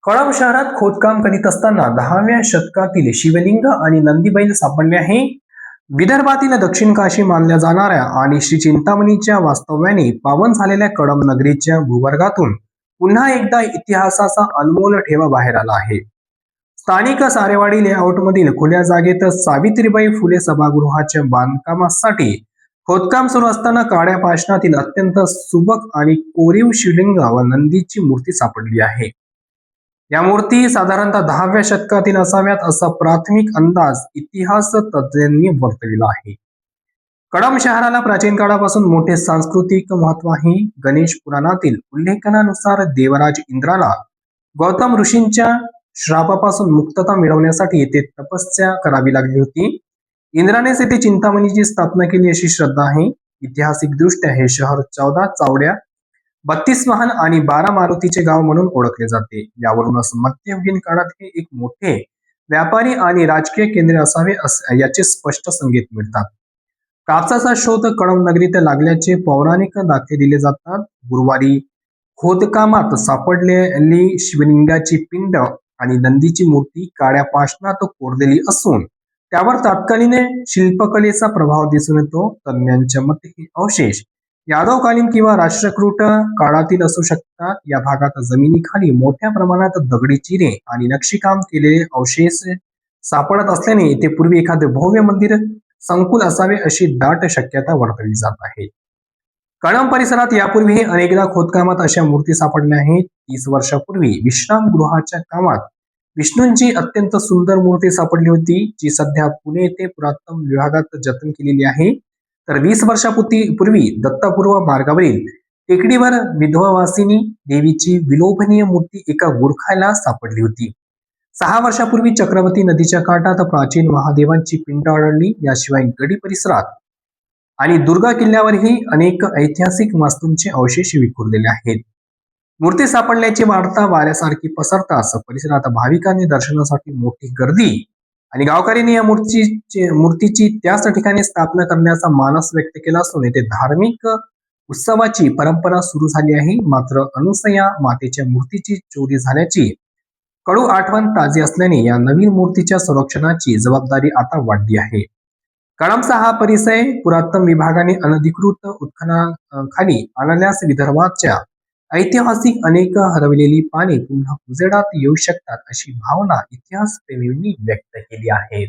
कळंब शहरात खोदकाम करीत असताना 10व्या शतकातील शिवलिंग आणि नंदीबैल सापडले आहे. विदर्भातील दक्षिण काशी मानल्या जाणाऱ्या आणि श्री चिंतामणीच्या वास्तव्याने पावन झालेल्या कळंब नगरीच्या भूवर्गातून पुन्हा एकदा इतिहासाचा अनमोल ठेवा बाहेर आला आहे. स्थानिक सारेवाडी लेआउटमधील खुल्या जागेत सावित्रीबाई फुले सभागृहाच्या बांधकामासाठी खोदकाम सुरू असताना काळ्या पाषाणातील अत्यंत सुबक आणि कोरीव शिवलिंग व नंदीची मूर्ती सापडली आहे. या मूर्ती साधारणतः 10व्या शतकातील असाव्यात असा प्राथमिक अंदाज इतिहास तज्ज्ञांनी वर्तविला आहे. कळंब शहराला प्राचीन काळापासून मोठे सांस्कृतिक महत्व आहे. गणेश पुराणातील उल्लेखनानुसार देवराज इंद्राला गौतम ऋषींच्या श्रापापासून मुक्तता मिळवण्यासाठी येथे तपस्या करावी लागली होती. इंद्रानेच येथे चिंतामणीची स्थापना केली अशी श्रद्धा आहे. ऐतिहासिकदृष्ट्या हे शहर 14 चावड्या, 32 वाहन आणि 12 मारुतीचे गाव म्हणून ओळखले जाते. यावरूनच मध्ययुगीन काळात हे एक मोठे व्यापारी आणि राजकीय केंद्र असावे याचे स्पष्ट संकेत मिळतात. कापसाचा शोध कळंब नगरीत लागल्याचे पौराणिक दाखले दिले जातात. गुरुवारी खोदकामात सापडलेली शिवलिंगाची पिंड आणि नंदीची मूर्ती काळ्या पाषाणात कोरलेली असून त्यावर तत्कालीन शिल्पकलेचा प्रभाव दिसून येतो. तज्ञांच्या मते हे अवशेष यादवकालीन किंवा राष्ट्रकूट काळातील असू शकतात. या भागात जमिनीखाली मोठ्या प्रमाणात दगडी चिरे आणि नक्षीकाम केलेले अवशेष सापडत असल्याने येथे पूर्वी एखादे भव्य मंदिर संकुल असावे अशी दाट शक्यता वर्तवली जात आहे. कळंब परिसरात यापूर्वीही अनेकदा खोदकामात अशा मूर्ती सापडल्या आहेत. 30 वर्षापूर्वी विश्रामगृहाच्या कामात विष्णूंची अत्यंत सुंदर मूर्ती सापडली होती, जी सध्या पुणे येथे पुरातत्व विभागात जतन केलेली आहे. तर 20 वर्षापूर्वी दत्तपूर्व मार्गावरील टेकडीवर विधवासिनी देवीची विलोभनीय मूर्ती एका गुरखाला सापडली होती. 6 वर्षापूर्वी चक्रवती नदीच्या काठात प्राचीन महादेवांची पिंड आढळली. याशिवाय गडी परिसरात आणि दुर्गा किल्ल्यावरही अनेक ऐतिहासिक वास्तूंचे अवशेष विखुरलेले आहेत. मूर्ती सापडल्याची वार्ता वाऱ्यासारखी पसरताच परिसरात भाविकांनी दर्शनासाठी मोठी गर्दी आणि गावकऱ्यांनी या मूर्तीची त्याच ठिकाणी स्थापना करण्याचा मानस व्यक्त केला असून येथे धार्मिक उत्सवाची परंपरा सुरू झाली आहे. मात्र अनुसया मातेच्या मूर्तीची चोरी झाल्याची कडू आठवण ताजी असल्याने या नवीन मूर्तीच्या संरक्षणाची जबाबदारी आता वाढली आहे. कळंबचा हा परिसर पुरातत्व विभागाने अनधिकृत उत्खननाखाली आणल्यास विदर्भाच्या ऐतिहासिक अनेक हरवलेली पाने पुन्हा उजेडात येऊ शकतात अशी भावना इतिहासप्रेमींनी व्यक्त केली आहे.